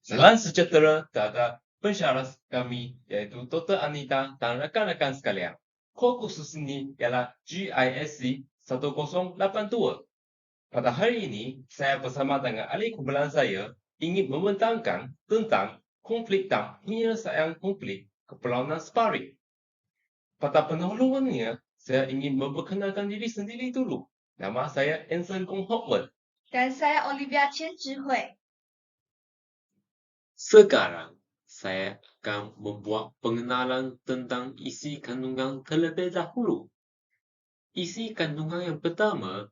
Salam sejahtera kepada pensyarah kami, iaitu Dr. Anita dan rakan-rakan sekalian. Kod khusus ini ialah GISC 1082. Pada hari ini, saya bersama dengan ahli kumpulan saya ingin membentangkan tentang konflik dan penyelesaian konflik Kepulauan Spratly. Pada pendahuluannya, saya ingin memperkenalkan diri sendiri dulu. Nama saya Anson Kong Howard. Dan saya Olivia Chen Zhihui. Sekarang, saya akan membuat pengenalan tentang isi kandungan terlebih dahulu. Isi kandungan yang pertama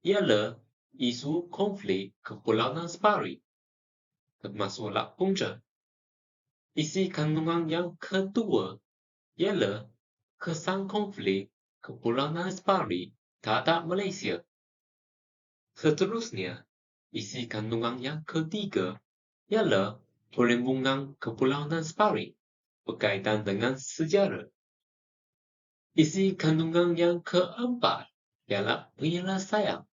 ialah isu konflik Kepulauan Spratly, termasuk Lak Punca. Isi kandungan yang kedua ialah kesan konflik Kepulauan Spratly terhadap Malaysia. Seterusnya, isi kandungan yang ketiga ialah perlindungan Kepulauan Spratly berkaitan dengan sejarah. Isi kandungan yang keempat ialah penyelesaian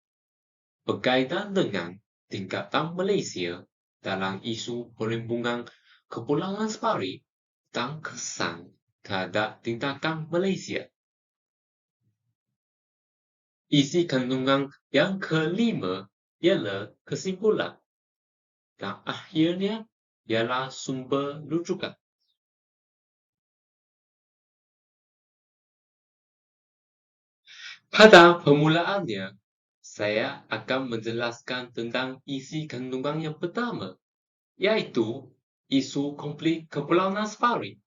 berkaitan dengan tingkatan Malaysia dalam isu perlindungan Kepulauan Spratly dan kesan terhadap tindakan Malaysia. Isi kandungan yang kelima ialah kesimpulan dan akhirnya ialah sumber rujukan. Pada permulaannya, saya akan menjelaskan tentang isi kandungan yang pertama, iaitu isu konflik Kepulauan Spratly.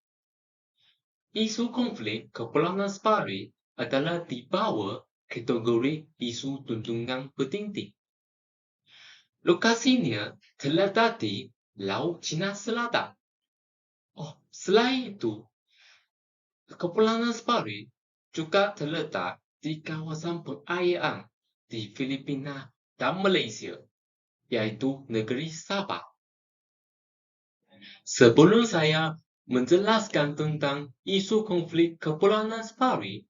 Isu konflik Kepulauan Spratly adalah di bawah kategori isu tuntunan penting. Lokasinya terletak di Laut Cina Selatan. Selain itu, Kepulauan Spratly juga terletak di kawasan perairan di Filipina dan Malaysia, yaitu negeri Sabah. Sebelum saya menjelaskan tentang isu konflik Kepulauan Spratly,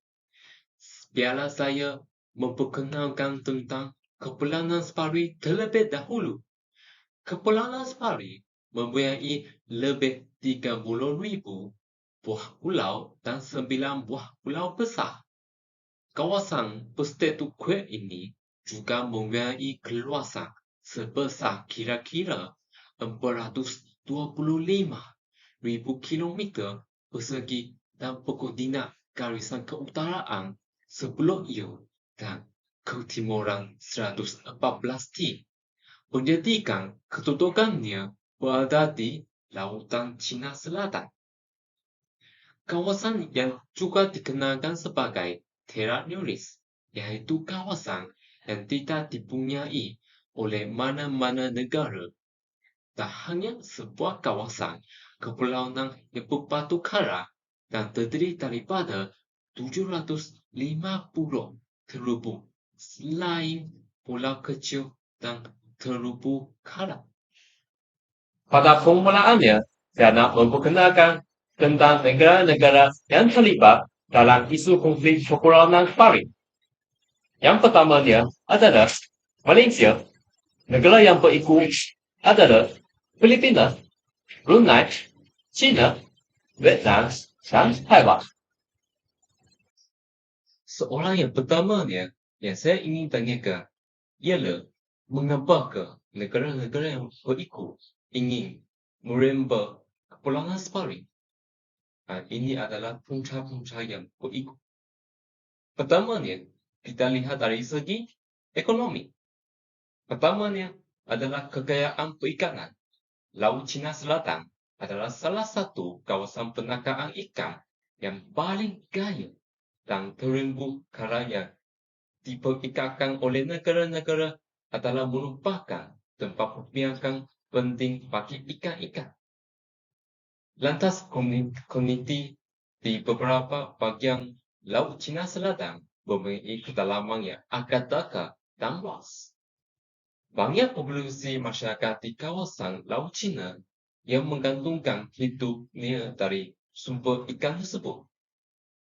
biarlah saya memperkenalkan tentang Kepulauan Spratly terlebih dahulu. Kepulauan Spratly mempunyai lebih 30,000 buah pulau dan 9 buah pulau besar. Kawasan persetukuan ini juga mempunyai keluasan sebesar kira-kira 425,000 kilometer persegi dan berkoordinat garisan keutaraan 10 mil dan ketimuran 114 mil, menjadikan kedudukannya berada di Lautan Cina Selatan. Kawasan yang juga dikenalkan sebagai Terra Nullius, yaitu kawasan yang tidak dipunyai oleh mana-mana negara, tak hanya sebuah kawasan kepulauan yang berbatu karang dan terdiri daripada 750 terumbu selain pulau kecil dan terumbu karang. Pada permulaannya, saya nak memperkenalkan tentang negara-negara yang terlibat dalam isu konflik Kepulauan Spratly. Yang pertamanya adalah Malaysia. Negara yang berikut adalah Filipina, Brunei, China, Vietnam, dan Taiwan. Soalan yang pertamanya yang saya ingin tanyakan ialah mengapakah negara-negara yang berikut ingin merembah Kepulauan Spratly? Ini adalah punca-punca yang berikut. Pertamanya, kita lihat dari segi ekonomi. Pertamanya adalah kekayaan perikanan. Laut Cina Selatan adalah salah satu kawasan penangkaran ikan yang paling kaya dan terumbu karang yang diperikatkan oleh negara-negara adalah merupakan tempat perpiakan penting bagi ikan-ikan. Lantas komuniti di beberapa bagian Laut Cina Selatan mempunyai kedalaman yang agak dekat dan luas. Banyak populasi masyarakat di kawasan Laut Cina yang menggantungkan hidupnya dari sumber ikan tersebut.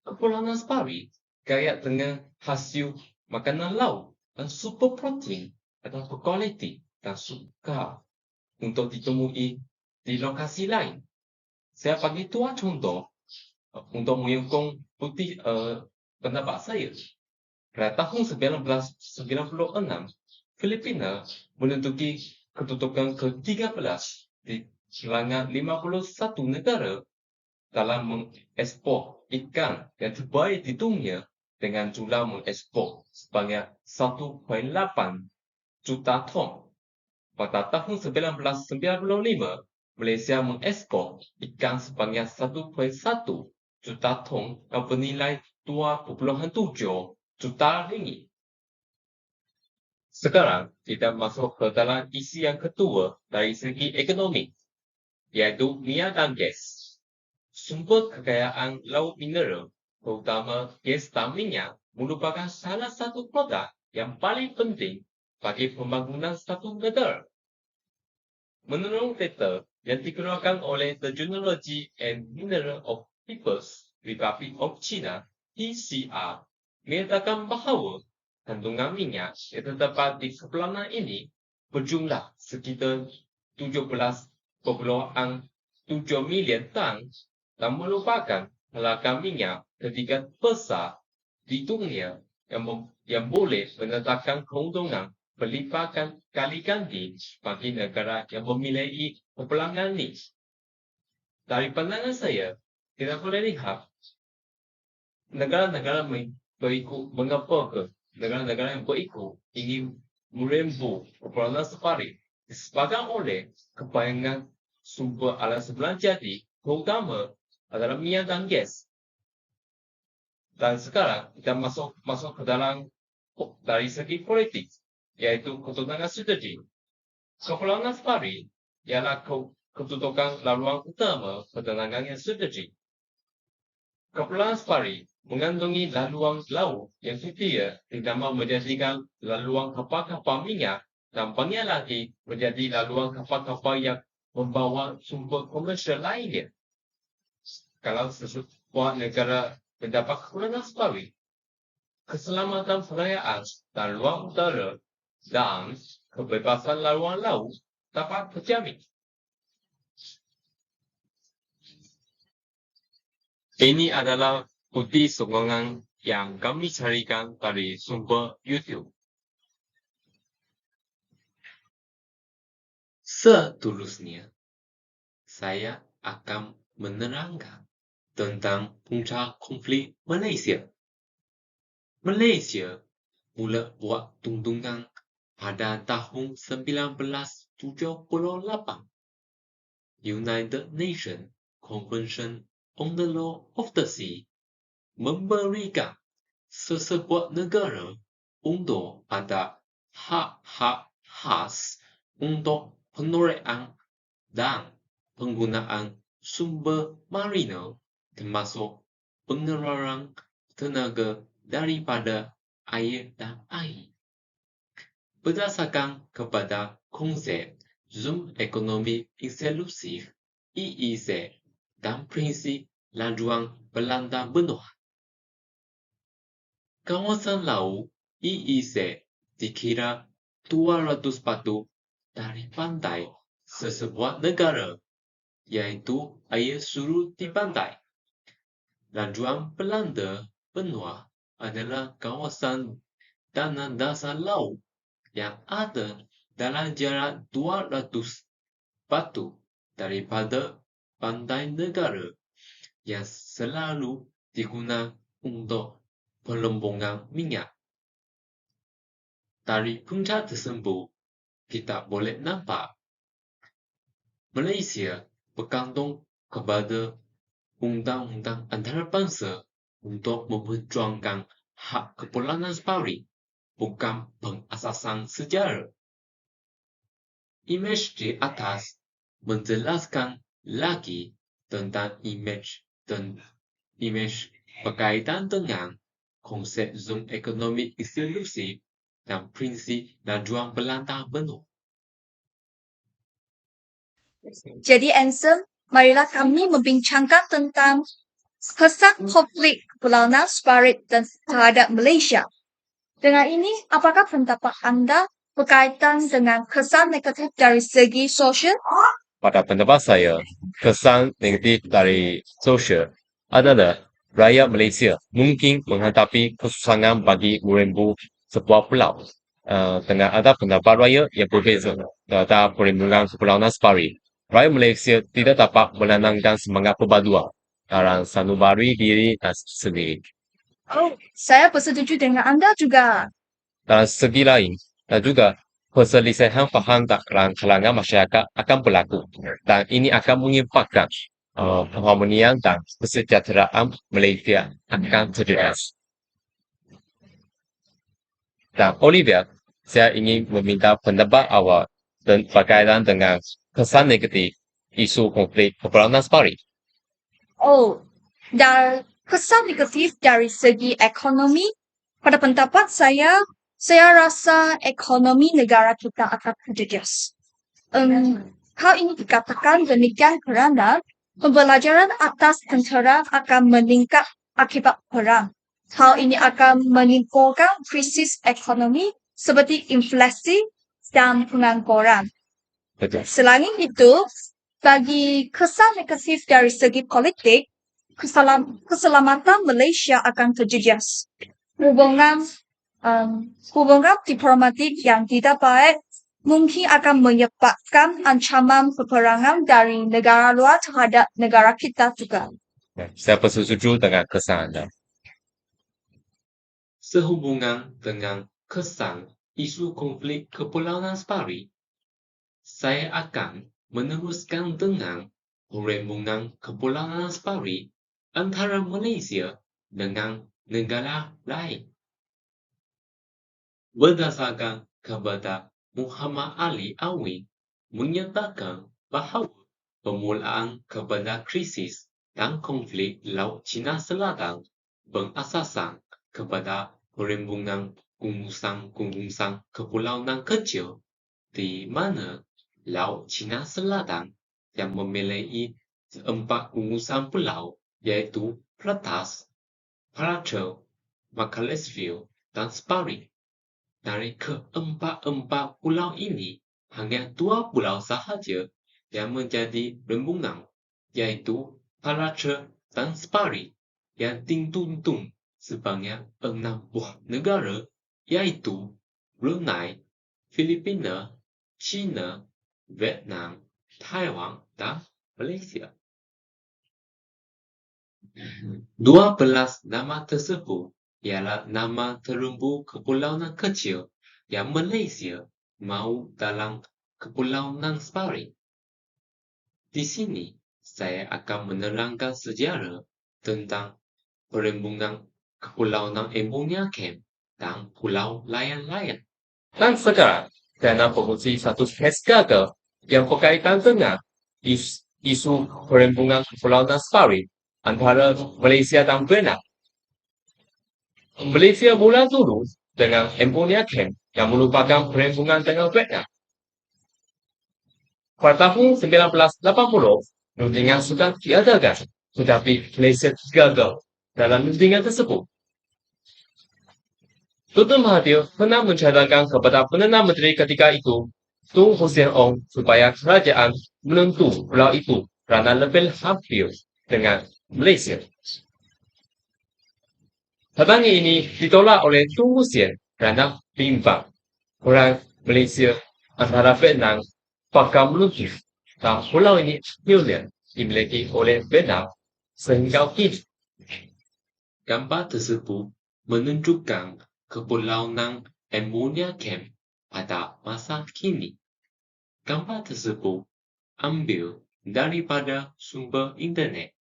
Kepulauan Spratly kaya dengan hasil makanan laut dan super protein atau berkualiti dan sukar untuk ditemui di lokasi lain. Saya bagi dua contoh untuk menyokong pendapat saya. Pada tahun 1996, Filipina menduduki kedudukan ke-13 di kalangan 51 negara dalam mengekspor ikan yang terbaik di dunia dengan jumlah mengekspor sebanyak 1,8 juta ton. Pada tahun 1995, Malaysia mengekspor ikan sebanyak 1,1 juta ton yang bernilai 2,7 juta ringgit. Sekarang kita masuk ke dalam isi yang kedua dari segi ekonomi, yaitu minyak dan gas. Sumber kekayaan laut mineral, terutama gas dan minyak, merupakan salah satu produk yang paling penting bagi pembangunan satu negara. Menurut data yang dikeluarkan oleh The Geology and Mineral of People's Republic of China, PCR, menyatakan bahawa kandungan minyak yang terdapat di kepulauan ini berjumlah sekitar 17,7 milion tan dan merupakan ladang minyak ketiga besar di dunia yang boleh mendatangkan keuntungan berlipat kali ganda bagi negara yang memiliki kepulauan ini. Dari pandangan saya, kita boleh lihat negara-negara negara-negara yang berikut ingin merembuk kepulauan safari disebabkan oleh kebanyakan sumber alam semula jadi, terutama adalah minyak dan gas. Dan sekarang kita masuk ke dalam dari segi politik, yaitu kedudukan strategi. Kepulauan safari ialah kedudukan laluan utama penerbangan yang strategi. Kepulauan safari mengandungi laluan laut yang setia ditambah menjadikan laluan kapal-kapal minyak dan banyak lagi menjadi laluan kapal-kapal yang membawa sumber komersial lainnya. Kalau sebuah negara mendapat kepulauan safari, keselamatan perayaan dan ruang udara dan kebebasan laluan laut dapat terjamin. Ini adalah bukti sokongan yang kami carikan dari sumber YouTube. Seterusnya, saya akan menerangkan tentang punca konflik Malaysia. Malaysia mula buat tuntutan pada tahun 1978. United Nations Convention on the Law of the Sea memberikan sesebuah negara untuk ada hak-hak khas untuk pengelolaan dan penggunaan sumber marina termasuk pengeluaran tenaga daripada air dan air. Berdasarkan kepada konsep Zon Ekonomi Eksklusif EEZ dan prinsip laluan Belanda benua. Kawasan laut EEZ dikira 200 batu dari pantai sesebuah negara, yaitu air surut di pantai. Laluan Belanda benua adalah kawasan tanah dasar laut yang ada dalam jarak 200 batu daripada pantai negara yang selalu digunakan untuk pelombongan minyak. Dari punca tersebut, kita boleh nampak Malaysia bergantung kepada undang-undang antarabangsa untuk memperjuangkan hak kepulauan safari, bukan pengasasan sejarah. Imej di atas menjelaskan lagi tentang imej berkaitan dengan konsep zon ekonomi eksklusif dan prinsip laluan Belanda benua. Jadi Ansem, marilah kami membincangkan tentang kesan konflik Kepulauan Safari terhadap Malaysia. Dengan ini, apakah pendapat Anda berkaitan dengan kesan negatif dari segi sosial pada pendapat saya, kesan negatif dari sosial adalah rakyat Malaysia mungkin menghadapi kesusahan bagi merembuh sebuah pulau. Dengan ada pendapat rakyat yang berbeza terhadap perlindungan Kepulauan Aspari, rakyat Malaysia tidak dapat menanamkan semangat perpaduan dalam sanubari diri sendiri. Oh, saya bersetuju dengan Anda juga. Dalam segi lain, dan juga perselisihan faham dalam kalangan masyarakat akan berlaku, dan ini akan mengimpakkan keharmonian dan kesejahteraan Malaysia akan terjejas. Dan Olivia, saya ingin meminta pendapat awak berkaitan dengan kesan negatif isu konflik Kepulauan Aspari. Oh, dan kesan negatif dari segi ekonomi, pada pendapat saya rasa ekonomi negara kita akan terjejas. Hal ini dikatakan demikian kerana pembelajaran atas tentera akan meningkat akibat perang. Hal ini akan menimbulkan krisis ekonomi seperti inflasi dan pengangguran. Betul. Selain itu, bagi kesan negatif dari segi politik, keselamatan Malaysia akan terjejas. Hubungan diplomatik yang tidak baik mungkin akan menyebabkan ancaman peperangan dari negara luar terhadap negara kita juga. Saya bersetuju dengan kesan Anda. Sehubungan dengan kesan isu konflik Kepulauan Aspari, saya akan meneruskan dengan perembungan Kepulauan Aspari antara Malaysia dengan negara lain. Berdasarkan kepada Muhammad Ali Awin menyatakan bahawa permulaan kepada krisis dan konflik Laut Cina Selatan berasaskan kepada perembungan gungusan-gungusan kepulauan kecil di mana Laut Cina Selatan yang memiliki 4 gungusan pulau iaitu Pertas, Paracha, Macclesfield dan Sparring. Dari keempat-empat pulau ini, hanya 2 pulau sahaja yang menjadi rembungan, iaitu Paracha dan Sparring, yang dituntun sebanyak 6 buah negara, iaitu Brunei, Filipina, China, Vietnam, Taiwan dan Malaysia. 12 nama tersebut ialah nama terumbu kepulauan kecil yang Malaysia mahu dalam Kepulauan Aspari. Di sini, saya akan menerangkan sejarah tentang perembungan Kepulauan Empunya Kem dan Pulau Layan-Layan. Dan sekarang, saya nak berkongsi satu kes gagal yang berkaitan dengan isu perembungan Kepulauan Aspari antara Malaysia dan Vietnam. Malaysia mula dulu dengan Empunya Kem yang merupakan perembungan dengan Vietnam. Pada tahun 1980, rundingan sudah diadakan, tetapi Malaysia gagal dalam rundingan tersebut. Dr. Mahathir pernah mencadangkan kepada Perdana Menteri ketika itu, Tun Hussein Ong, supaya kerajaan menentu pulau itu kerana lebih hampir dengan Malaysia. Tadangan ini ditolak oleh Tun Hussein kerana bimbang orang Malaysia antara Vietnam bakal menuju dan pulau ini milik dimiliki oleh Vietnam sehingga kini. Gambar tersebut menunjukkan Kepulauan Empunya Kem pada masa kini. Gambar tersebut ambil daripada sumber internet.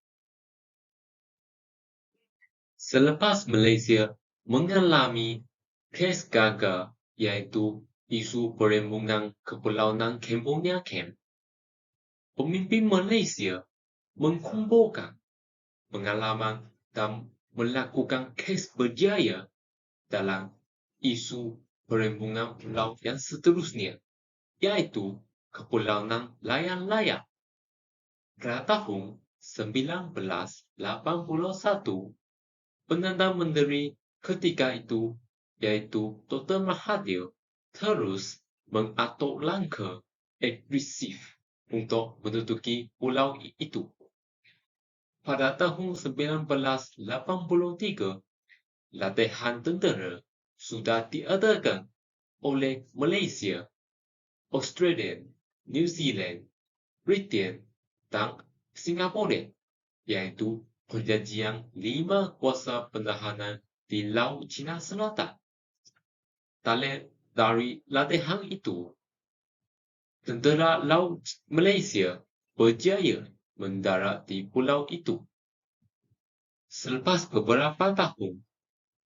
Selepas Malaysia mengalami kes gagal iaitu isu perembungan Kepulauan Empunya Kem, pemimpin Malaysia mengumpulkan pengalaman dan melakukan kes berjaya dalam isu perembungan pulau yang seterusnya, iaitu Kepulauan Layan-Layan. Pada tahun 1981, Perdana Menteri ketika itu, iaitu Dr. Mahathir, terus mengatur langkah agresif untuk menduduki pulau itu. Pada tahun 1983, latihan tentera sudah diadakan oleh Malaysia, Australia, New Zealand, Britain, dan Singapura, iaitu perjanjian 5 kuasa pertahanan di Laut Cina Selatan. Dari latihan itu, tentera laut Malaysia berjaya mendarat di pulau itu. Selepas beberapa tahun,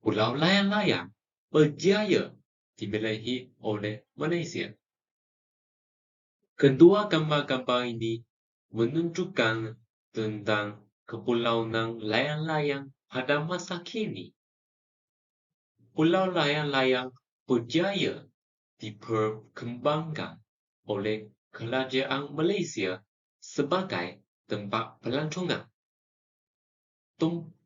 pulau layang-layang berjaya dimiliiki oleh Malaysia. Kedua gambar-gambar ini menunjukkan tentang kepulauan layang-layang pada masa kini. Pulau layang-layang berjaya diperkembangkan oleh Kerajaan Malaysia sebagai tempat pelancongan.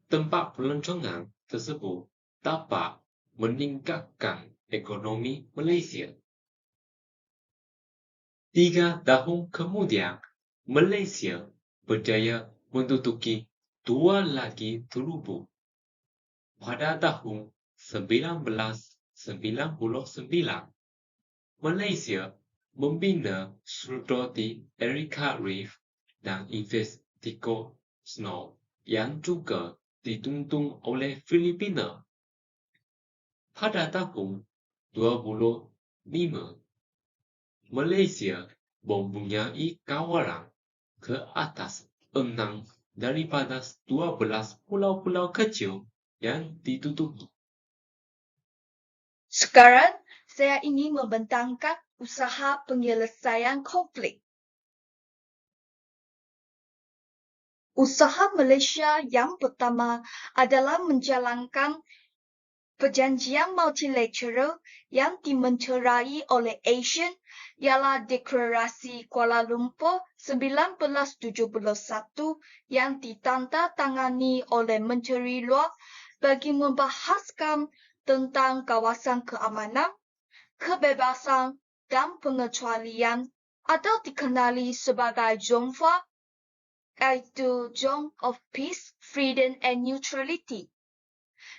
Tempat pelancongan tersebut dapat meningkatkan ekonomi Malaysia. 3 tahun kemudian, Malaysia berjaya menduduki 2 lagi terumbu. Pada tahun 1999, Malaysia membina sudut di Erika Reef dan Investigator Snow yang juga dituntun oleh Filipina. Pada tahun 2005, Malaysia mempunyai kawalan ke atas 6 daripada 12 pulau-pulau kecil yang ditutupi. Sekarang, saya ingin membentangkan usaha penyelesaian konflik. Usaha Malaysia yang pertama adalah menjalankan perjanjian multilateral yang dimenterai oleh ASEAN ialah Deklarasi Kuala Lumpur 1971 yang ditandatangani oleh Menteri Luar bagi membahaskan tentang kawasan keamanan, kebebasan dan pengecualian atau dikenali sebagai ZONFA, iaitu Zone of Peace, Freedom and Neutrality.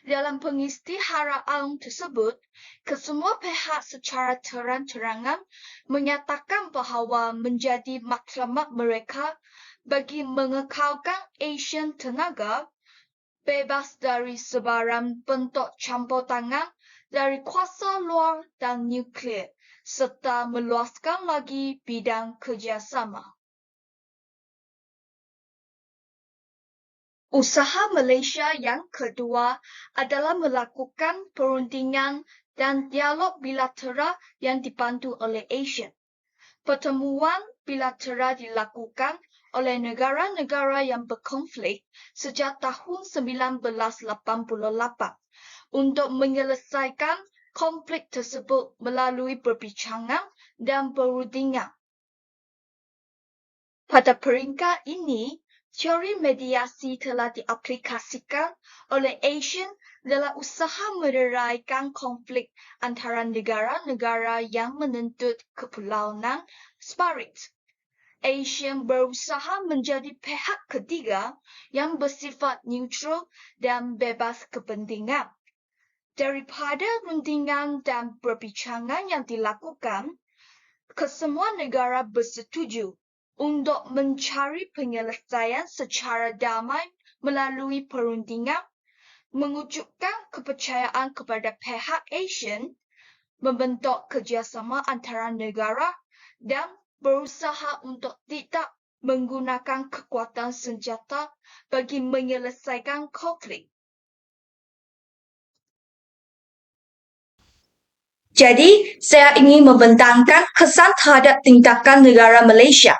Dalam pengisytiharaan tersebut, kesemua pihak secara terang-terangan menyatakan bahawa menjadi matlamat mereka bagi mengekalkan ASEAN tenaga bebas dari sebarang bentuk campur tangan dari kuasa luar dan nuklear serta meluaskan lagi bidang kerjasama. Usaha Malaysia yang kedua adalah melakukan perundingan dan dialog bilateral yang dipandu oleh ASEAN. Pertemuan bilateral dilakukan oleh negara-negara yang berkonflik sejak tahun 1988 untuk menyelesaikan konflik tersebut melalui perbincangan dan perundingan. Pada peringkat ini, teori mediasi telah diaplikasikan oleh ASEAN dalam usaha meneraikan konflik antara negara-negara yang menuntut kepulauan separat. ASEAN berusaha menjadi pihak ketiga yang bersifat neutral dan bebas kepentingan. Daripada rundingan dan perbincangan yang dilakukan, kesemua negara bersetuju untuk mencari penyelesaian secara damai melalui perundingan, mewujudkan kepercayaan kepada pihak ASEAN, membentuk kerjasama antara negara dan berusaha untuk tidak menggunakan kekuatan senjata bagi menyelesaikan konflik. Jadi, saya ingin membentangkan kesan terhadap tindakan negara Malaysia.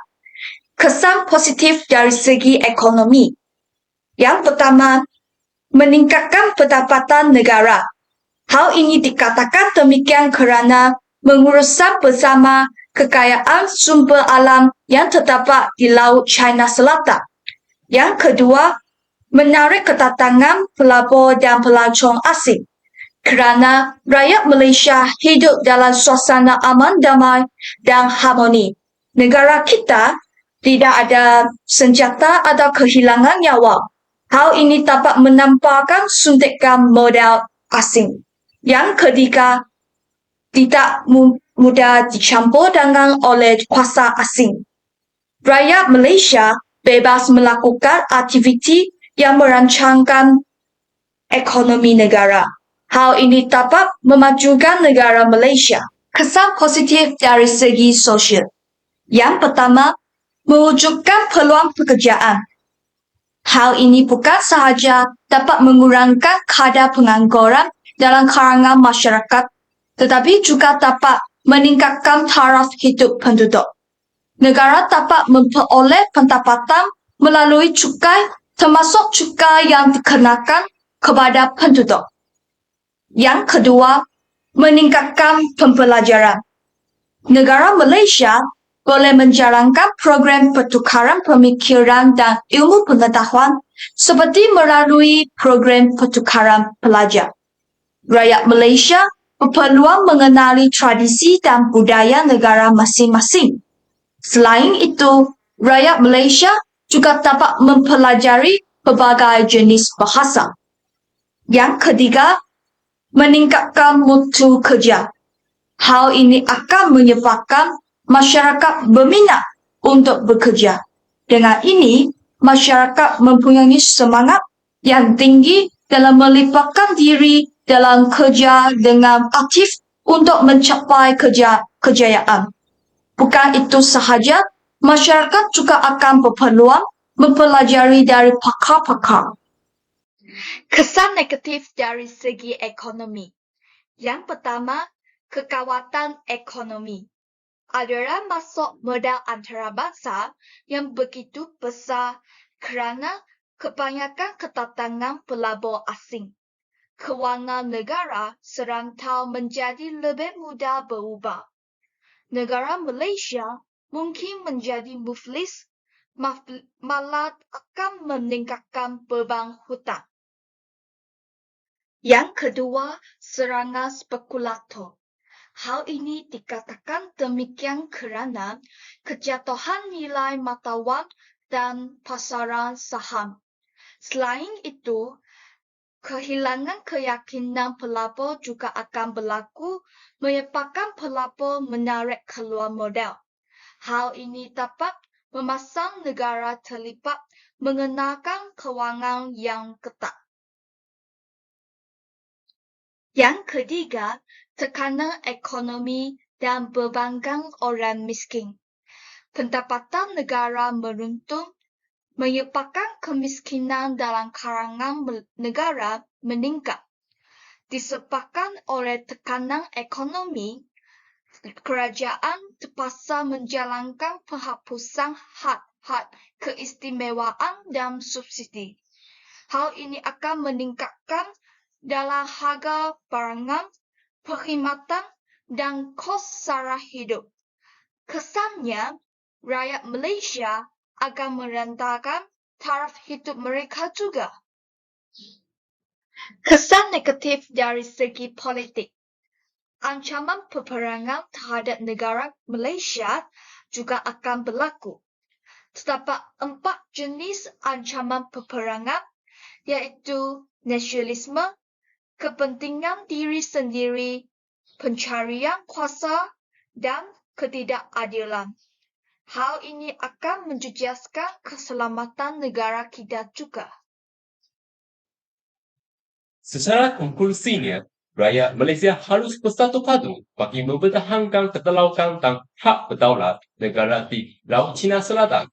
Kesan positif dari segi ekonomi. Yang pertama, meningkatkan pendapatan negara. Hal ini dikatakan demikian kerana mengurusan bersama kekayaan sumber alam yang terdapat di Laut China Selatan. Yang kedua, menarik kedatangan pelabur dan pelancong asing. Kerana rakyat Malaysia hidup dalam suasana aman damai dan harmoni. Negara kita tidak ada senjata atau kehilangan nyawa. Hal ini dapat menampakkan suntikan modal asing. Yang ketiga, tidak mudah dicampur tangan oleh kuasa asing. Rakyat Malaysia bebas melakukan aktiviti yang merancangkan ekonomi negara. Hal ini dapat memajukan negara Malaysia. Kesan positif dari segi sosial. Yang pertama, mewujudkan peluang pekerjaan. Hal ini bukan sahaja dapat mengurangkan kadar pengangguran dalam kalangan masyarakat, tetapi juga dapat meningkatkan taraf hidup penduduk. Negara dapat memperoleh pendapatan melalui cukai, termasuk cukai yang dikenakan kepada penduduk. Yang kedua, meningkatkan pembelajaran. Negara Malaysia boleh menjalankan program pertukaran pemikiran dan ilmu pengetahuan seperti melalui program pertukaran pelajar. Rakyat Malaysia berpeluang mengenali tradisi dan budaya negara masing-masing. Selain itu, rakyat Malaysia juga dapat mempelajari berbagai jenis bahasa. Yang ketiga, meningkatkan mutu kerja. Hal ini akan menyebabkan masyarakat berminat untuk bekerja. Dengan ini, masyarakat mempunyai semangat yang tinggi dalam melibatkan diri dalam kerja dengan aktif untuk mencapai kejayaan. Bukan itu sahaja, masyarakat juga akan berpeluang mempelajari dari pakar-pakar. Kesan negatif dari segi ekonomi. Yang pertama, kekuatan ekonomi adalah masuk modal antarabangsa yang begitu besar kerana kebanyakan kedatangan pelabur asing. Kewangan negara serantau menjadi lebih mudah berubah. Negara Malaysia mungkin menjadi muflis, malah akan meningkatkan beban hutang. Yang kedua, serangan spekulator. Hal ini dikatakan demikian kerana kejatuhan nilai mata wang dan pasaran saham. Selain itu, kehilangan keyakinan pelabur juga akan berlaku menyebabkan pelabur menarik keluar modal. Hal ini dapat memasang negara terlibat mengenakan kewangan yang ketat. Yang ketiga, tekanan ekonomi dan bebankan orang miskin. Pendapatan negara meruntuh menyebabkan kemiskinan dalam kalangan negara meningkat. Disebabkan oleh tekanan ekonomi, kerajaan terpaksa menjalankan penghapusan had-had keistimewaan dan subsidi. Hal ini akan meningkatkan dalam harga barangan, perkhidmatan, dan kos sara hidup. Kesannya, rakyat Malaysia akan merendahkan taraf hidup mereka juga. Kesan negatif dari segi politik. Ancaman peperangan terhadap negara Malaysia juga akan berlaku. Terdapat 4 jenis ancaman peperangan, iaitu nasionalisme, kepentingan diri sendiri, pencarian kuasa, dan ketidakadilan. Hal ini akan menjejaskan keselamatan negara kita juga. Secara konklusinya, rakyat Malaysia harus bersatu padu bagi mempertahankan kedaulatan dan hak berdaulat negara di Laut Cina Selatan.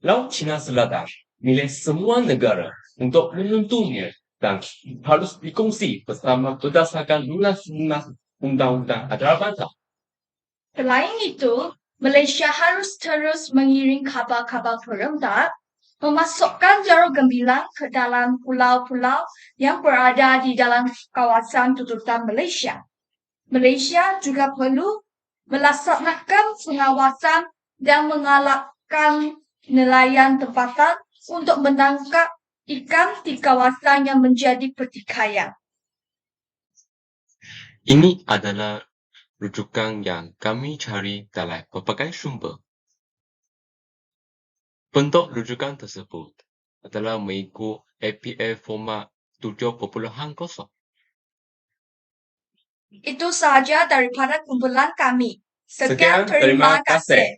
Laut Cina Selatan milik semua negara untuk melindunginya dan harus dikongsi bersama berdasarkan lunas-lunas undang-undang antarabangsa. Selain itu, Malaysia harus terus mengirim kapal-kapal perang, memasukkan jarum gembilang ke dalam pulau-pulau yang berada di dalam kawasan tutupan Malaysia. Malaysia juga perlu melaksanakan pengawasan dan mengalahkan nelayan tempatan untuk menangkap ikan di kawasan yang menjadi pertikaian. Ini adalah rujukan yang kami cari dalam berbagai sumber. Bentuk rujukan tersebut adalah mengikut APA format 7.0. Itu sahaja daripada kumpulan kami. Sekian, terima kasih.